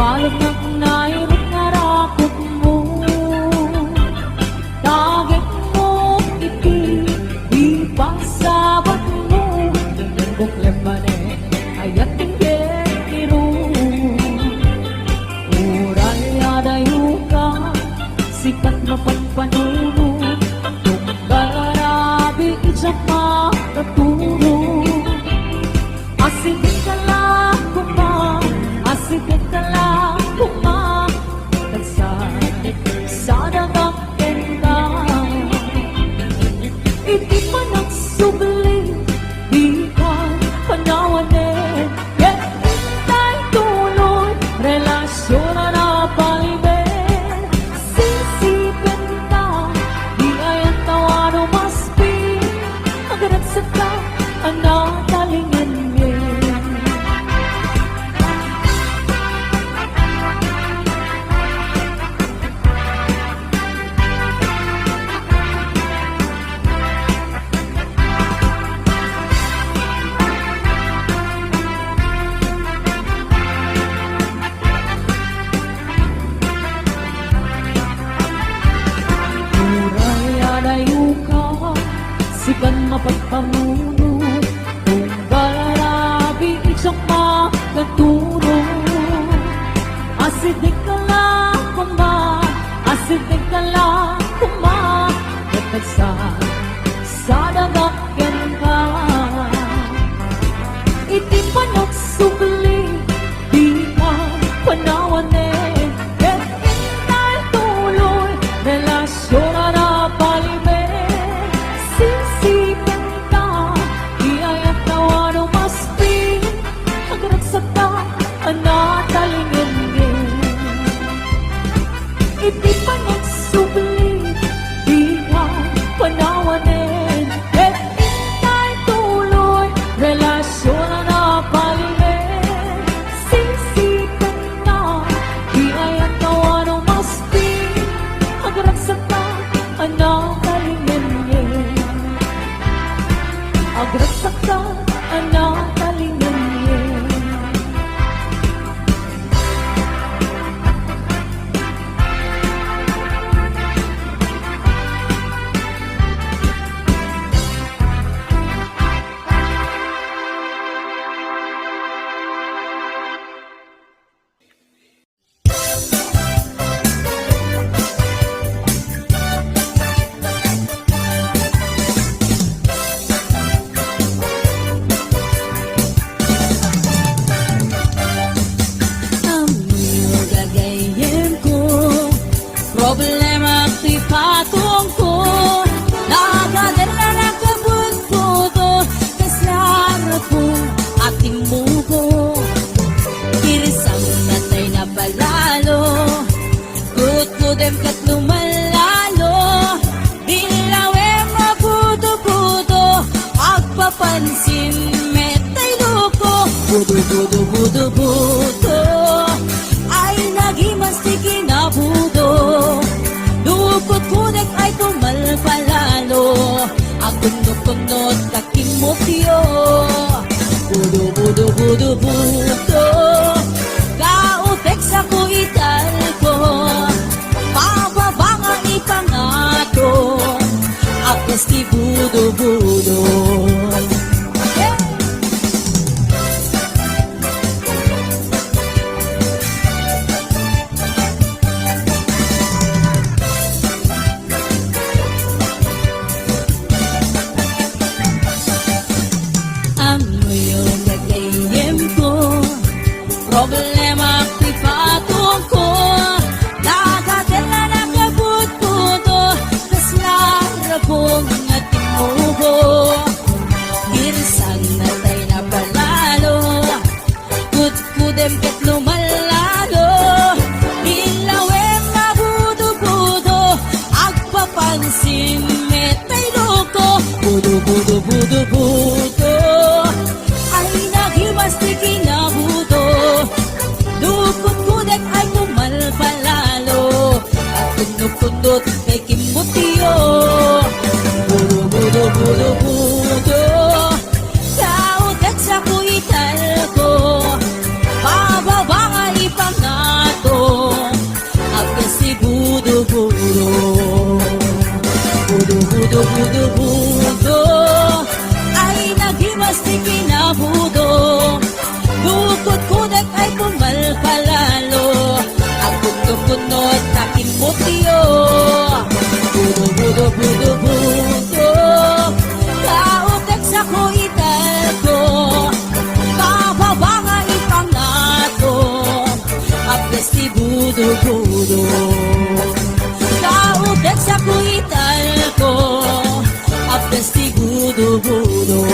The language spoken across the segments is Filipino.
Balot ng nairot nga rakot mo, tagit mo iti, ipasabat mo, buklem manen, ayat tingin iru. Uray adayo ka, sikat mapagpanuno, tungkarabi itsak makaturo. Asigit ka lang kuma, asigit ka lang kuma, sa dangakten ka. Iti pa nagsubli, di ka panawanin, ket intay tuloy, relasyon na napalimin. Sisipin ka, di ay ang tawa no maspi, agaragsat ka, anak talingin. Sikan mapagpamuno, kung galarabi itsak makaturo. Asidik ka lang kuma, asidik ka lang kuma, katag sa dagakken ka. Iti pa nagsubli, di ka panawanin, ket intay tuloy, relasyon na napalimin. Sisipin ka, iayat tawa no maspi, agaragsat ka, anatalingin din. Iti pa nagsubli, di ka panawanin, ket intay tuloy, relasyon na napalimin. Sisipin ka, iayat tawa no maspi, agaragsat ka, anatalingin din. Agraksak ka, anak talingin. Problema ti patong ko, nagadala na kabut-buto, kaslara ko ating muko. Kirisang natay na palalo, kut-kutem kat lumalalo, dilawe mabuto-buto, agpapansin metay luko. Budo-budo-budo-budo, ay nagimas ti kinabudo. Dukot-kudek ay tumalpalalo, agundot-kundot kakimotyo. Budo-budo-budo-budo, kautek sa kuital ko, pababanga ipangato, akos ti budo-budo. Problema ti patong ko, nagadala na kabut-buto, kaslara pong ating muho. Girsang natay na palalo, kut-kudem ket lumalalo, ilawe mabudo-budo, agpapansin metay loko. Budo-budo-budo-budo, ay nagimas ti kinabudo. Dukot-kudek ay tumalpalalo, at kundot-kundot kay kimutyo. Budo-budo-budo-budo, kautek sa kuital ko, pababa nga ipangato. budo-budo Kautek sa kuital ko Apes ti budo-budo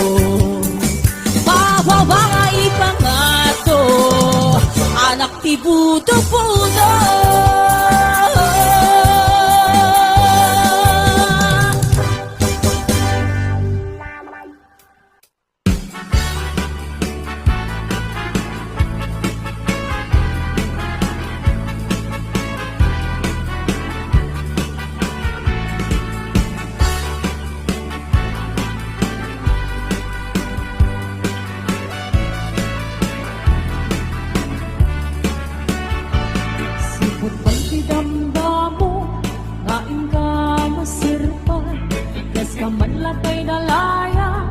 Bababa ipangato Anak ti budo-budo Sipot pang tidamdamo, kain ka masirpan, gas ka man latay dalaya,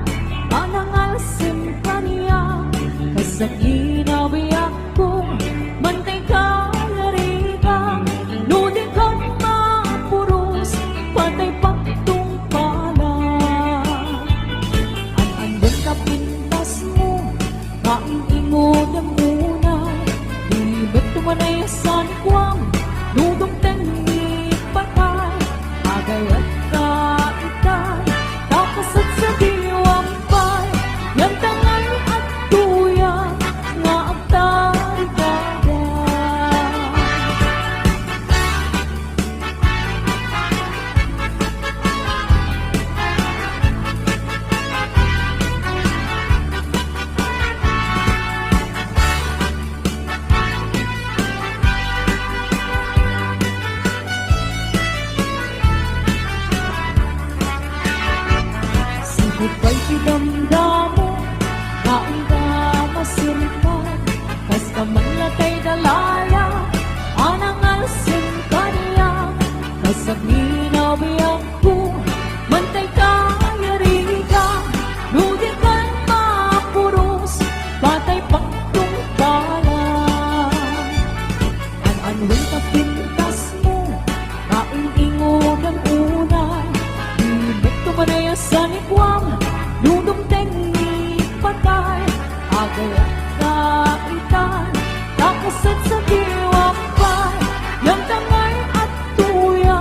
anangal simpanya, kasak inawiyak ko, mantay ka nariga, nudi ka mapuros, patay pagtung pala. An-andun ka pintas mo, kain ingod ang unay, ibig tumanayasan kwang, nudong tengik patay, agayat ka itay, tapasat sa diwang pay, yang tangay at tuya, nga agtay gada. Sipot pa'y tidamdamo, kain ka masirpan, kas ka man latay dalaya, anangal simpanya, kasag ninawiyang ko, mantay ka yariga, nudi ka mapuros, patay pagtung pala. An-anwin ka pintas mo, kain ingod ang unay, ibig tumanayasan ikwang, nudong tengik patay, agayat ka itan, takasat sa diwang pay, yang tangay at tuya,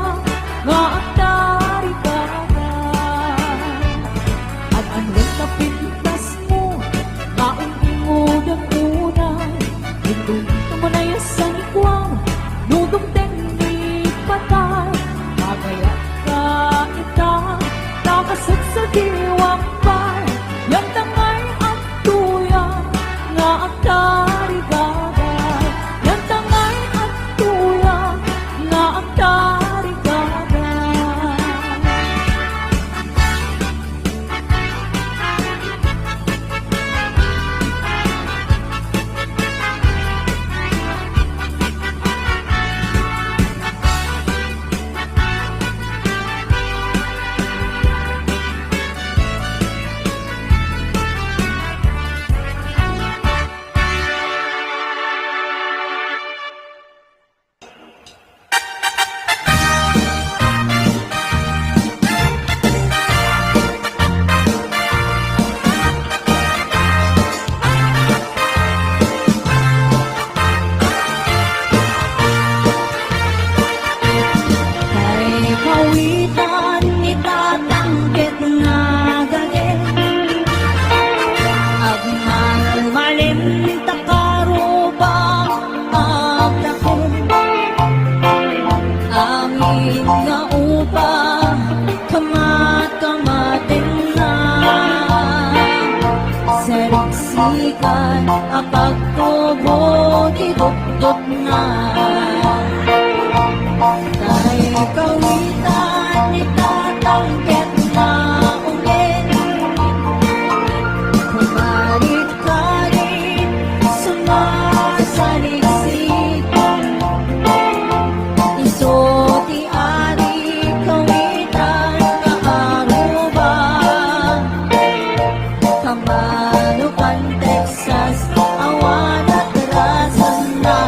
nga agtari kagay. An-anwin ka pintas mo, kain ingod ang unay, ibig tumanayasan ikwang, nudong tengik patay, agayat ka itan, takasat sa diwang pay, yang tangay at tuya, nga agtari gagay. Yang tangay at tuya, nga agtari gagay. Kay kawitan itatanggit nga galit, agmal malim takarubang agdakil, amin nga upa kamat-kamatin na, seriksikan apagtubo tidukdok na. Kay kawitan itatanggit na ulit, kumalik ka rin sumasaliksik, iso ti ari kawitan kaaruba, kamanukan Texas awan at rasan na.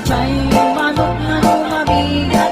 Chay manok nga lumabigat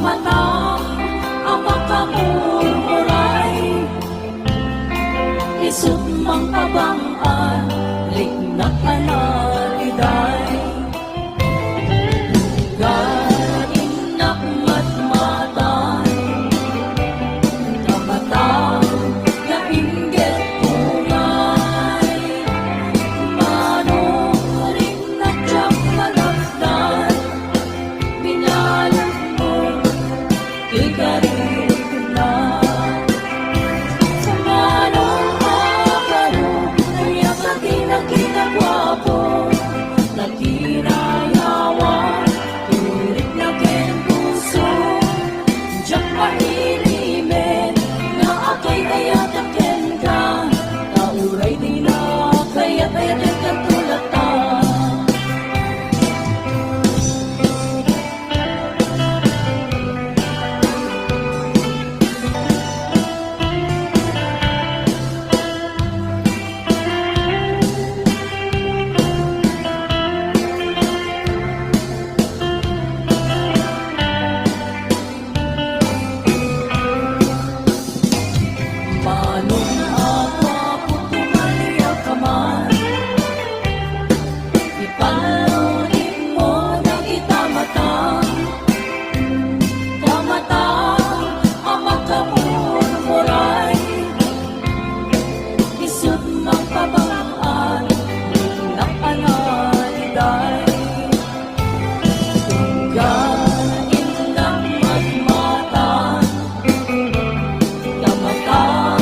Kamatang ang makamumuray, isut mang kabangan, liknak analiday. Gainak matmatay, kamatang na inggit tungay, manuring na tiyang malagdan, pinalak mo, ikarinig na. Sa manong makaro, naiyak na kinagwapo, nagkinayawan, turik na puso, diyak mailimin, na akay ayatakin ka, nauray di na kaya't ayatin ka tulatan. Manong ako tumaliyak ka man, ipalunin mo na kita matang, kamatang ang magkamurmuray, isut mang pabangaan, ng analiday. Tunggain ng magmatan, kamatang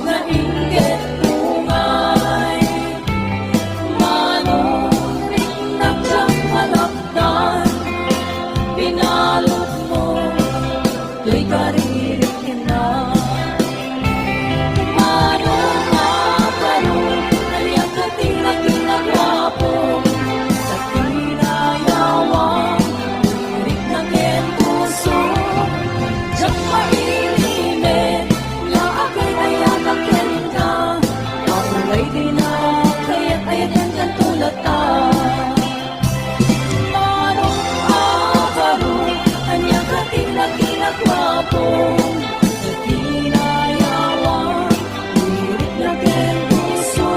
na inggit tungay, manuring na siyang malakdan, pinalot mo, to'y karirikin na. Manong makaro, naliyak na tinagwapo, sa kinayawan, tirik na puso, diyak mailimin, na akay ayatakin ka, nauray di na kaya't ayatin ka tulatan. Manong makaro, naliyak na tinagwapo, sa kinayawan, tirik na puso,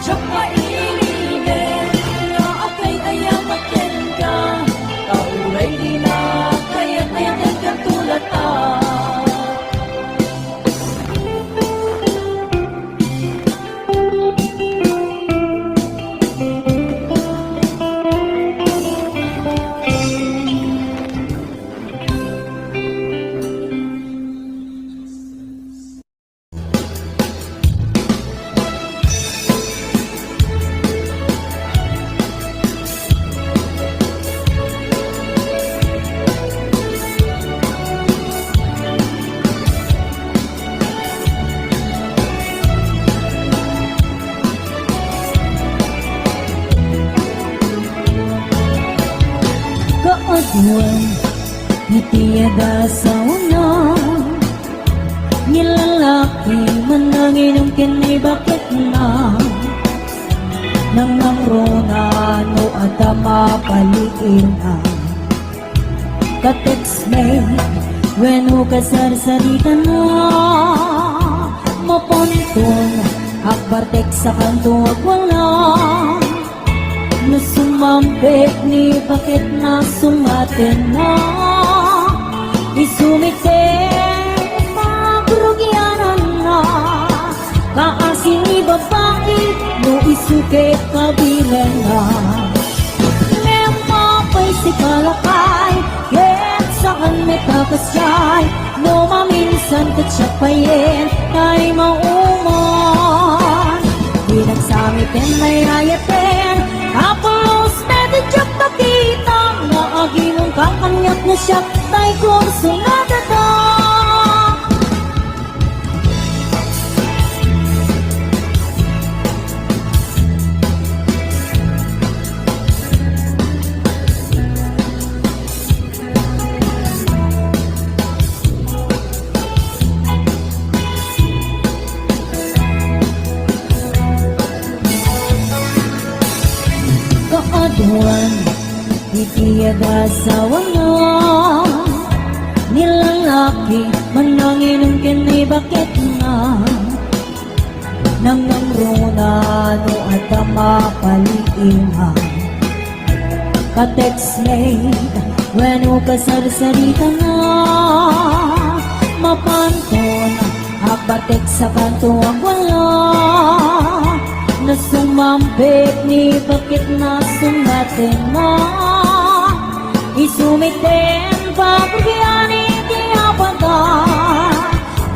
diyak mailimin, na akay ayatakin ka, nauray di na kaya't ayatin ka tulatan. Kaadwan, itiyada sa una, nilalaki manangin ang kinay bakit na, nang namronano at mapaliin na. Ka-text me, weno kasarsarita na, mapontong, akbartek sa kanto wala. Nasumampit ni bakit na sumatin na, isumite pagrugyanan na, kaasin ni babae no isuke kabilan na. Lemapay si kalakay, ket saan metakasyay, no maminsan katsyapayin, kay mauman. Di nagsamitin may ayatin, tapos medyo pakita, na agimong kakanyak na siya, tay kurso na dada. Kaadwan, itiyada sa wala, lalaki manangin ng kinay bakit nga nang namrunano at mapaliingan ka-textmate weno kasarsarita nga mapanton habatek sa kanto ang wala na sumampit ni bakit na sumatin na isumiten pagkiyani tiyapata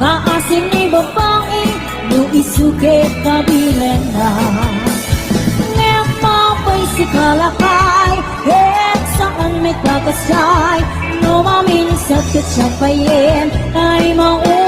kaasin ni babae no isukit kabilan na ngayon mapay si kalakay et saan may kakasay no maminsat kat siya payin ay maungan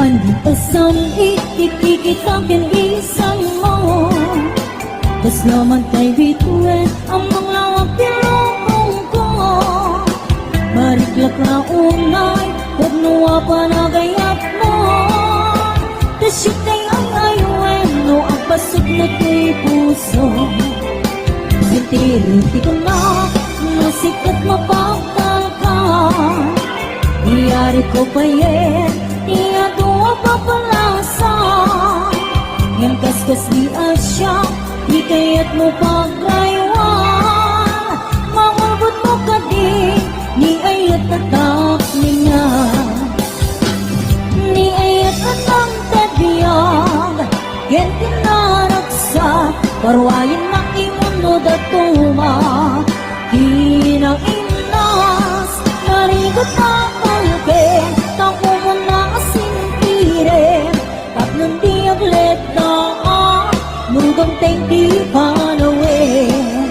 Ano pasang ikikitakin isang mo tas naman kay bituin ang mga pinupong ko mariklak na unay kung nuwa pa na gayat mo tas yung kay ang ayuin no ang pasok na kay puso sintiriti ko na nasikat mapagtal ka iyari ko pa yen iya doa papalasa yang kaskas di asya di kayat mo paglayuan mangulbot mo ka di ni ayat tatak niya ni ayat atang tadiyag yan tinaraksa parwayin na imuno datuma kinang inas narigot ang malkin tako mo na asintirin tapnong diaglet na mugang teng di panawin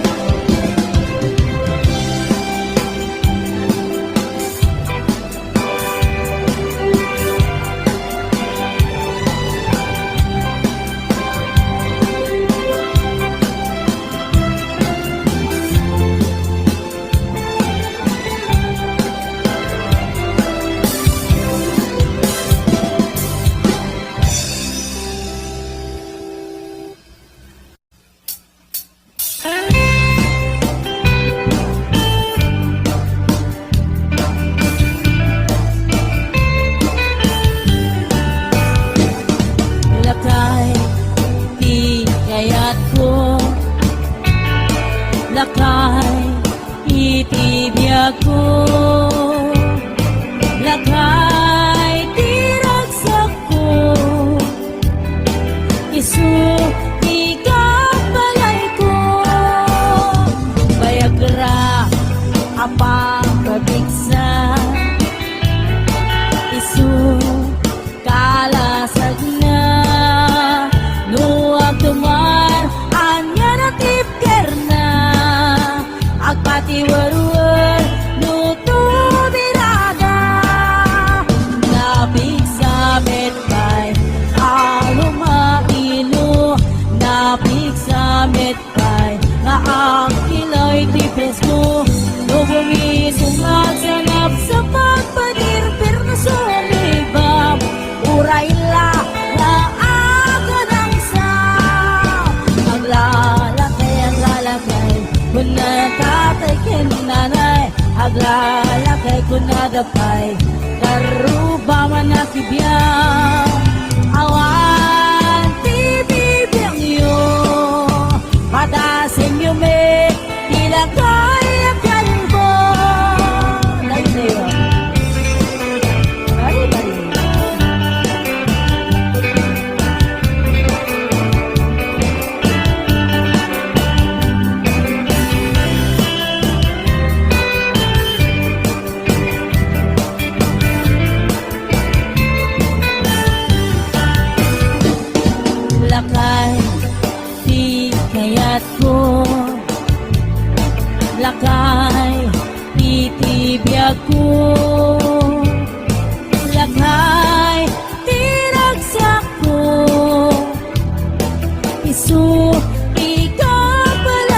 lakay itibiyag ko lakay tiragsak ko isu ikabalay ko bayagra apang kabigsa isu kalasag na nuwag tumar anya natip kerna agpati waruan nuto birada napig sa metbay alumailo napig sa metbay nga ang kilay tipes mo no bumisungag sanap sa pagpadirpir na sumibam urayla na aganang sa aglalakay kung natatay kinanay aglalakay kung nadapay karuba man nakibiyang awan tibibiyang iyo padasin yung may ilagay ang kalbo layo na yun bari lakay di kayat ko lakay titibiyag ko lakay tiragsak ko isu ikapal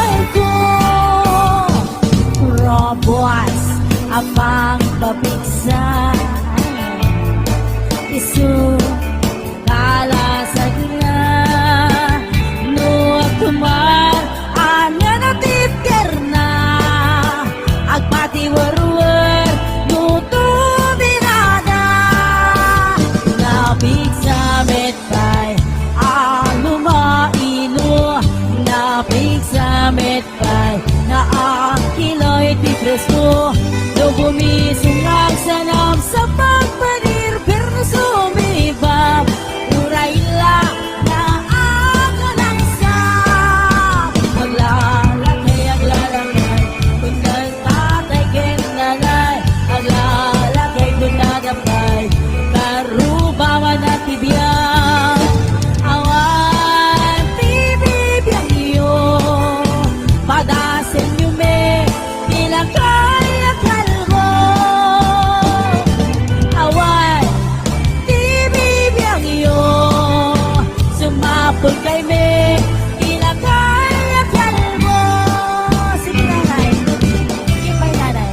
namit pa'y naakiloy di preso. No bumisungag sanam sa pagpanir, pero sumibab, uray lang na ako lang sa maglalakay, aglalakay, kung tatay kinanay, aglalakay, kung nadapay, karubawan at tibiyang, awan, tibibiyang iyo, padasin niyo me, nilakay at halgo, awan, tibibiyang iyo, sumapol kay me, nilakay at halgo. Sige nanay, sige pa nanay.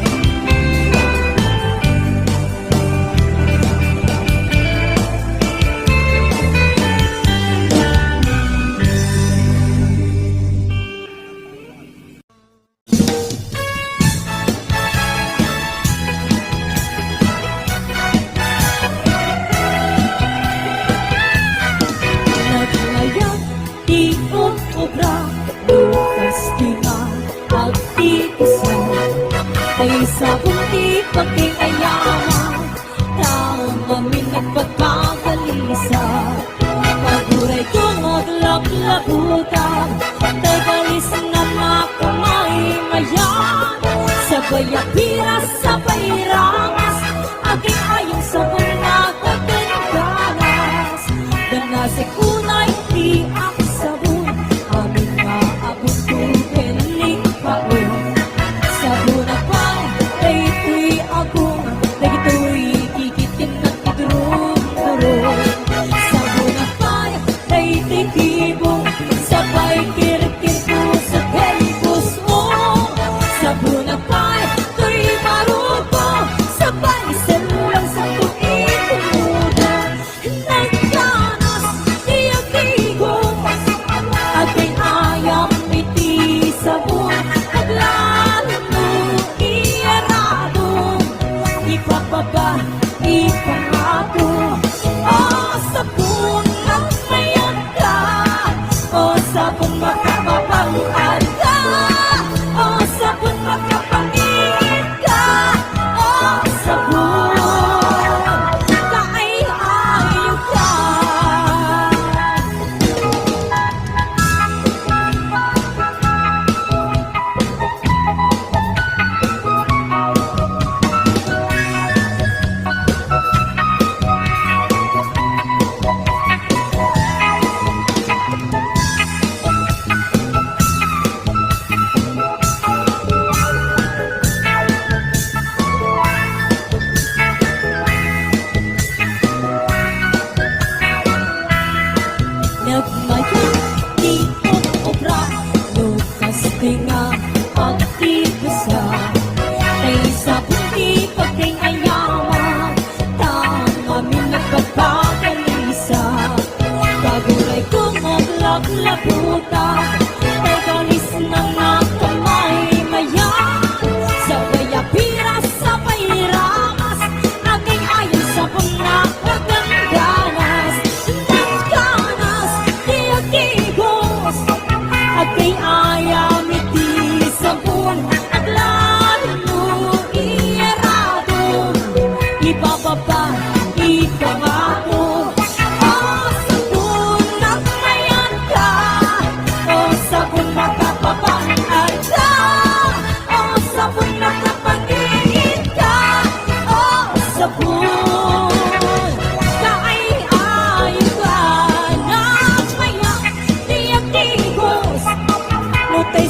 Naglayang di obra, lukas di nga agtitisan, ay sa bunti pagkingayaman, taong kami nagpagpagalisa. Paguray ko maglaklabutan, tagalis na makamay mayan, sabay apiras, sabay ramas, aking ayong sabay na kagandanas. Danasi kunay di ang sabon, aming maabot tupeling paon. Sabon na pa, ay ito'y agong, nagito'y kikitin at kidurong-durong. Sabon na pa, ay ito'y kibong, sabay kirkir ko sa pelipos mo. Sabon na pa, ito'y marupo, sabay selang sa tuwing tumuda. Nagkanas, di ang tigos, ating ayam iti sabon, naglalo iyarado, ipapaba, ipangako. O sabon ng mayan ka, o sabon makapapangad ka, o sabon makapangingin ka, o sabon kaay-ayo ka. Nagmayang di obra, lukas di nga agtitisan, ay sa bunti pagkingayaman, taong amin nagpagpagalisa. Paguray ko maglaklabutan, tagalis na nga kamay mayan, sabay apiras, sabay ramas, aking ayon sa pangnak paggandanas. Nagkanas, di agigos, aking ayam iti sabon, aglalo iyarado, ibababa, ipangako. O sabon ng mayan ka, o sabon makapapangad ka, o sabon makapangingin ka, o sabon kaay-ayo ka. Nagmayang di ang tigos, nutay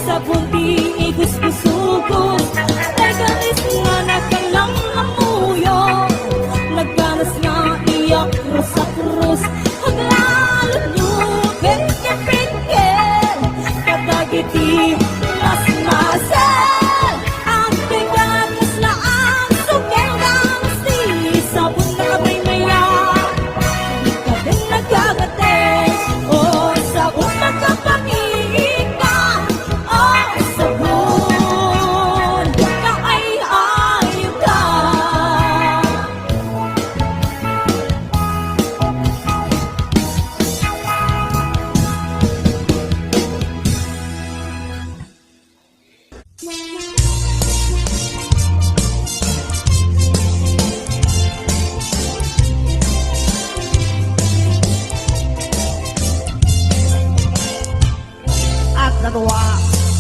dua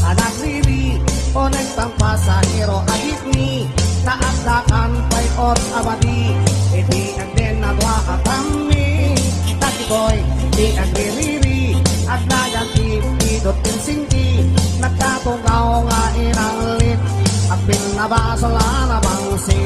anak riri o nagtang pasahero agit ni taakdakan pay ot abadi iti agden na dua atami takikoy di agririri at naganti idot insingki nagkatugaw nga inalit at pinabasala na bangsi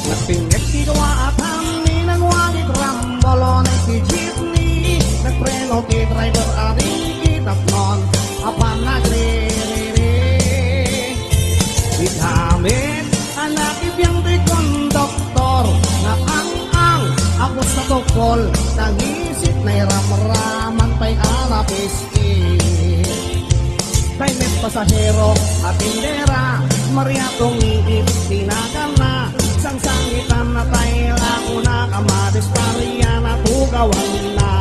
nagpingit di dua atami nagwagit rambolo na iti jeepney nagpreno ki driver aring kitapnon apan nagririri itamit anak ibiyang di konduktor na ang ako sa tukol nangisip na iramraman pa'y alapiski Kaimet pasahero at tindera Mariatong iip tinagan na Sangsangitan na tayo una Kamadis pariya na tugawan na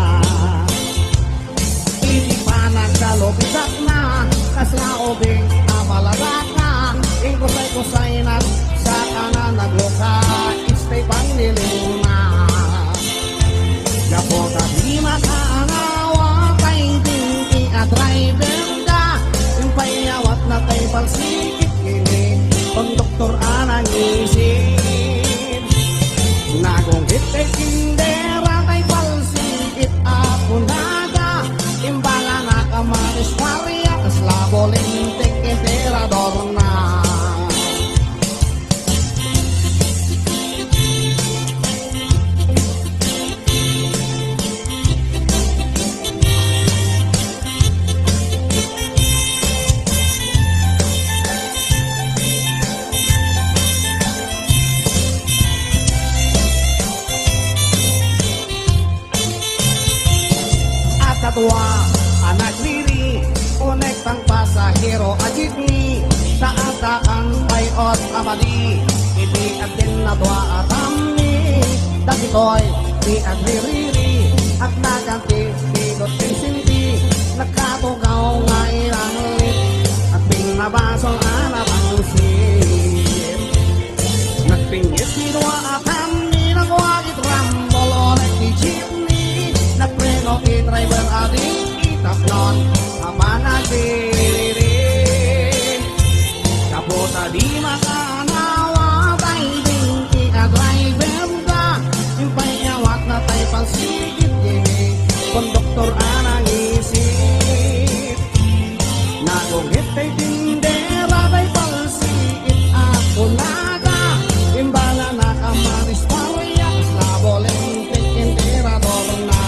Hindi pa nagdalobisak na Kaslaobing amalaga ka Ingkusay-kusay na sa kanan nagluka Istay pang niling na Kapota di makaanawa Kay dinti at driver ka Impayawat na kay palsikit kini Konduktor anang isip Nagunggit kay kindera Kay palsikit apunaga Imbala na kamaris paria Kaslabo lintik enterador na Dua anak diri unek tang pasahero ajit ni taatakan bayot abadi iti atin na dua atami dakitoy di agririri at naganti di doting sinti nagkatugaw nga ilanlit at pinabasol anapangsin nagpingit di dua atami nagwagit rambol onek di jeepney nagpreno ki driver ating itapnon ama nagdiririn kaputa di makanawa tay dinti ka driver ka impayawat na tay palsigit yini konduktor anang isip nagungit tay tindera tay palsigit ako naga imbala na kamaris pariya slaboleng enterador na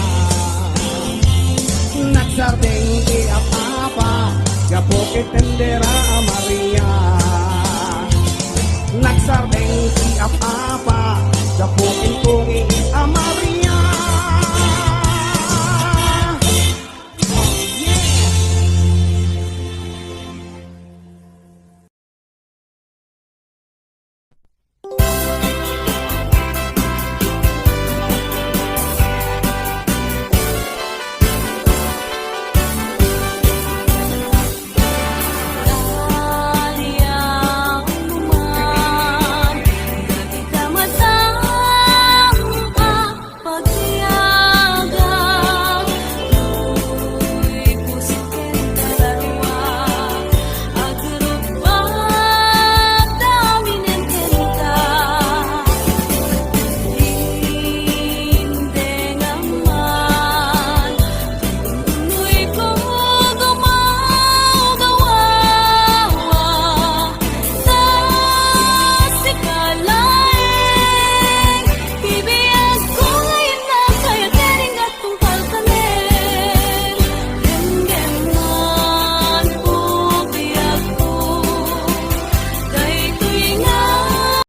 Nagsardeng di apa-apa Gapukit